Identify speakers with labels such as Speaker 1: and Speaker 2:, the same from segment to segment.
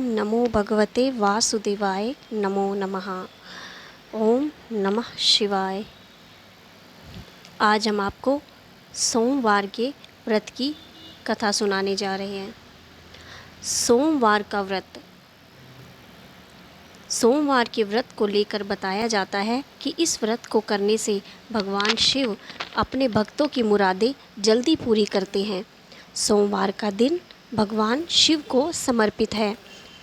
Speaker 1: नमो भगवते वासुदेवाय नमो नमः। ओम नमः शिवाय। आज हम आपको सोमवार के व्रत की कथा सुनाने जा रहे हैं। सोमवार का व्रत। सोमवार के व्रत को लेकर बताया जाता है कि इस व्रत को करने से भगवान शिव अपने भक्तों की मुरादें जल्दी पूरी करते हैं। सोमवार का दिन भगवान शिव को समर्पित है,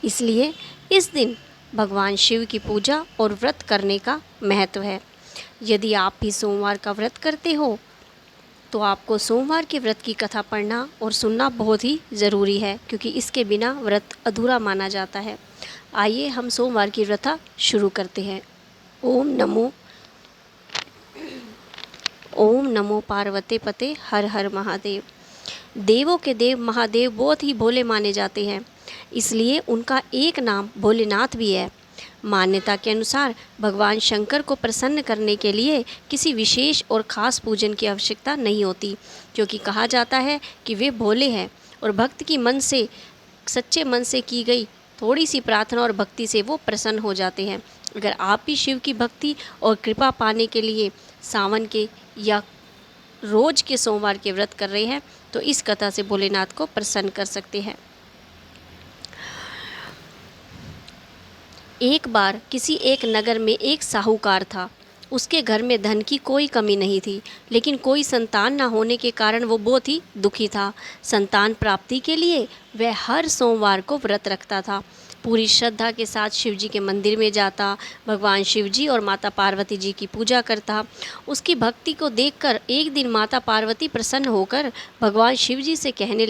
Speaker 1: इसलिए इस दिन भगवान शिव की पूजा और व्रत करने का महत्व है। यदि आप भी सोमवार का व्रत करते हो तो आपको सोमवार के व्रत की कथा पढ़ना और सुनना बहुत ही ज़रूरी है, क्योंकि इसके बिना व्रत अधूरा माना जाता है। आइए हम सोमवार की व्रत शुरू करते हैं। ओम नमो पार्वती पते हर हर महादेव। देवों के देव महादेव बहुत ही भोले माने जाते हैं, इसलिए उनका एक नाम भोलेनाथ भी है। मान्यता के अनुसार भगवान शंकर को प्रसन्न करने के लिए किसी विशेष और ख़ास पूजन की आवश्यकता नहीं होती, क्योंकि कहा जाता है कि वे भोले हैं और भक्त की मन से सच्चे मन से की गई थोड़ी सी प्रार्थना और भक्ति से वो प्रसन्न हो जाते हैं। अगर आप भी शिव की भक्ति और कृपा पाने के लिए सावन के या रोज़ के सोमवार के व्रत कर रहे हैं तो इस कथा से भोलेनाथ को प्रसन्न कर सकते हैं। एक बार किसी एक नगर में एक साहूकार था। उसके घर में धन की कोई कमी नहीं थी, लेकिन कोई संतान न होने के कारण वो बहुत ही दुखी था। संतान प्राप्ति के लिए वह हर सोमवार को व्रत रखता था। पूरी श्रद्धा के साथ शिवजी के मंदिर में जाता, भगवान शिवजी और माता पार्वती जी की पूजा करता। उसकी भक्ति को देखकर एक दिन माता पार्वती प्रसन्न होकर भगवान शिवजी से कहने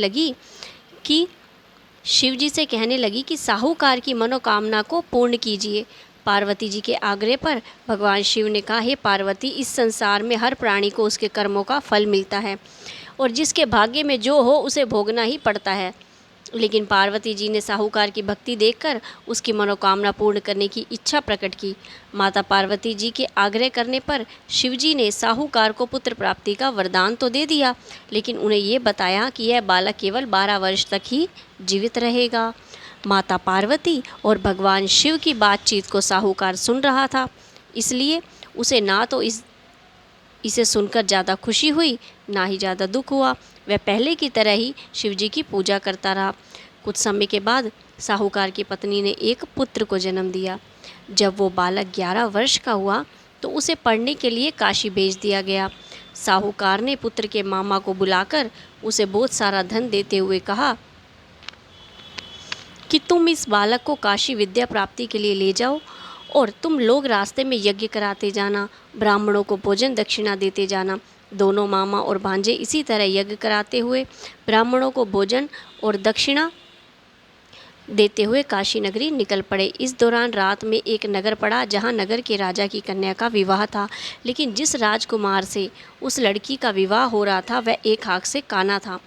Speaker 1: लगी कि साहूकार की मनोकामना को पूर्ण कीजिए। पार्वती जी के आग्रह पर भगवान शिव ने कहा, हे पार्वती, इस संसार में हर प्राणी को उसके कर्मों का फल मिलता है और जिसके भाग्य में जो हो उसे भोगना ही पड़ता है। लेकिन पार्वती जी ने साहूकार की भक्ति देखकर उसकी मनोकामना पूर्ण करने की इच्छा प्रकट की। माता पार्वती जी के आग्रह करने पर शिवजी ने साहूकार को पुत्र प्राप्ति का वरदान तो दे दिया, लेकिन उन्हें ये बताया कि यह बालक केवल 12 वर्ष तक ही जीवित रहेगा। माता पार्वती और भगवान शिव की बातचीत को साहूकार सुन रहा था, इसलिए उसे ना तो इसे सुनकर ज़्यादा खुशी हुई, ना ही ज़्यादा दुख हुआ। वह पहले की तरह ही शिवजी की पूजा करता रहा। कुछ समय के बाद साहूकार की पत्नी ने एक पुत्र को जन्म दिया। जब वो बालक 11 वर्ष का हुआ तो उसे पढ़ने के लिए काशी भेज दिया गया। साहूकार ने पुत्र के मामा को बुलाकर उसे बहुत सारा धन देते हुए कहा कि तुम इस बालक को काशी विद्या प्राप्ति के लिए ले जाओ और तुम लोग रास्ते में यज्ञ कराते जाना, ब्राह्मणों को भोजन दक्षिणा देते जाना। दोनों मामा और भांजे इसी तरह यज्ञ कराते हुए ब्राह्मणों को भोजन और दक्षिणा देते हुए काशी नगरी निकल पड़े। इस दौरान रात में एक नगर पड़ा जहां नगर के राजा की कन्या का विवाह था, लेकिन जिस राजकुमार से उस लड़की का विवाह हो रहा था वह एक आँख से काना था।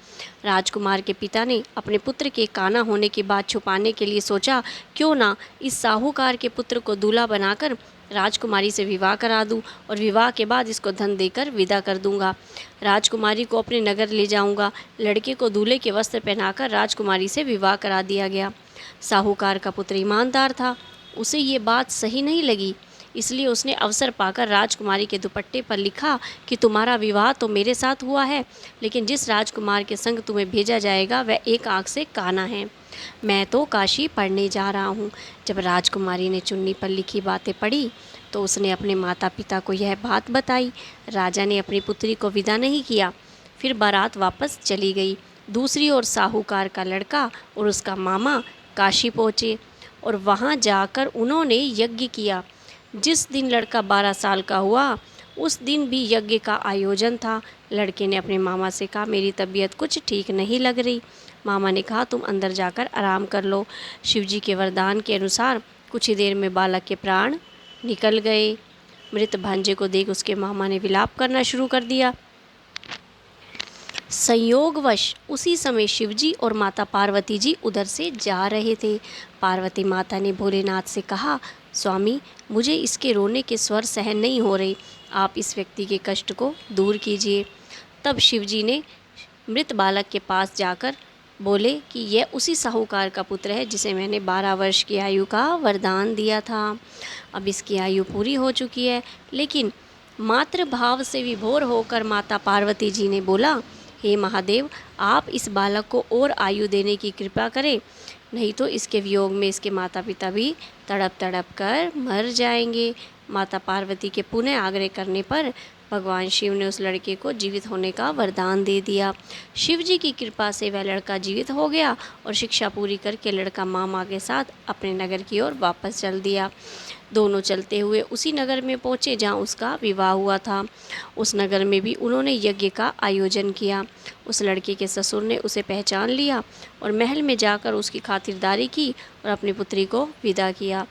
Speaker 1: राजकुमार के पिता ने अपने पुत्र के काना होने की बात छुपाने के लिए सोचा, क्यों ना इस साहूकार के पुत्र को दूल्हा बनाकर राजकुमारी से विवाह करा दूं और विवाह के बाद इसको धन देकर विदा कर दूंगा। राजकुमारी को अपने नगर ले जाऊंगा। लड़के को दूल्हे के वस्त्र पहनाकर राजकुमारी से विवाह करा दिया गया। साहूकार का पुत्र ईमानदार था, उसे ये बात सही नहीं लगी, इसलिए उसने अवसर पाकर राजकुमारी के दुपट्टे पर लिखा कि तुम्हारा विवाह तो मेरे साथ हुआ है, लेकिन जिस राजकुमार के संग तुम्हें भेजा जाएगा वह एक आँख से काना है। मैं तो काशी पढ़ने जा रहा हूँ। जब राजकुमारी ने चुन्नी पर लिखी बातें पढ़ी तो उसने अपने माता पिता को यह बात बताई। राजा ने अपनी पुत्री को विदा नहीं किया, फिर बारात वापस चली गई। दूसरी ओर साहूकार का लड़का और उसका मामा काशी पहुँचे और वहाँ जाकर उन्होंने यज्ञ किया। जिस दिन लड़का 12 साल का हुआ उस दिन भी यज्ञ का आयोजन था। लड़के ने अपने मामा से कहा, मेरी तबीयत कुछ ठीक नहीं लग रही। मामा ने कहा, तुम अंदर जाकर आराम कर लो। शिवजी के वरदान के अनुसार कुछ ही देर में बालक के प्राण निकल गए। मृत भांजे को देख उसके मामा ने विलाप करना शुरू कर दिया। संयोगवश उसी समय शिवजी और माता पार्वती जी उधर से जा रहे थे। पार्वती माता ने भोलेनाथ से कहा, स्वामी, मुझे इसके रोने के स्वर सहन नहीं हो रहे, आप इस व्यक्ति के कष्ट को दूर कीजिए। तब शिवजी ने मृत बालक के पास जाकर बोले कि यह उसी साहूकार का पुत्र है जिसे मैंने 12 वर्ष की आयु का वरदान दिया था। अब इसकी आयु पूरी हो चुकी है, लेकिन मातृभाव से विभोर होकर माता पार्वती जी ने बोला, हे महादेव, आप इस बालक को और आयु देने की कृपा करें, नहीं तो इसके वियोग में इसके माता पिता भी तड़प तड़प कर मर जाएंगे। माता पार्वती के पुनः आग्रह करने पर भगवान शिव ने उस लड़के को जीवित होने का वरदान दे दिया। शिव जी की कृपा से वह लड़का जीवित हो गया और शिक्षा पूरी करके लड़का मामा के साथ अपने नगर की ओर वापस चल दिया। दोनों चलते हुए उसी नगर में पहुँचे जहाँ उसका विवाह हुआ था। उस नगर में भी उन्होंने यज्ञ का आयोजन किया। उस लड़के के ससुर ने उसे पहचान लिया और महल में जाकर उसकी खातिरदारी की और अपनी पुत्री को विदा किया।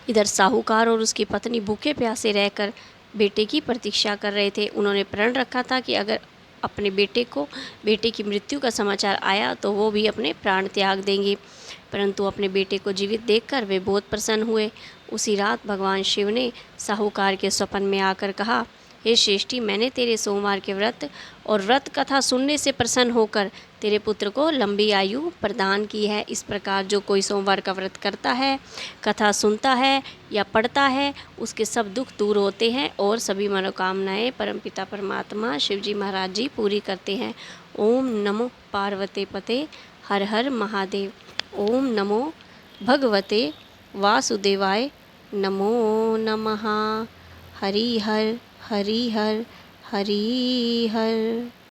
Speaker 1: इधर साहूकार और उसकी पत्नी भूखे प्यासे रहकर बेटे की प्रतीक्षा कर रहे थे। उन्होंने प्रण रखा था कि अगर अपने बेटे की मृत्यु का समाचार आया तो वो भी अपने प्राण त्याग देंगे, परंतु अपने बेटे को जीवित देखकर वे बहुत प्रसन्न हुए। उसी रात भगवान शिव ने साहूकार के स्वप्न में आकर कहा, हे श्रेष्ठी, मैंने तेरे सोमवार के व्रत और व्रत कथा सुनने से प्रसन्न होकर तेरे पुत्र को लंबी आयु प्रदान की है। इस प्रकार जो कोई सोमवार का व्रत करता है, कथा सुनता है या पढ़ता है, उसके सब दुख दूर होते हैं और सभी मनोकामनाएं परमपिता परमात्मा शिवजी महाराज जी पूरी करते हैं। ओम नमो पार्वते पते हर हर महादेव। ओम नमो भगवते वासुदेवाय नमो नमः। हरि हर हरि हर हरि हर।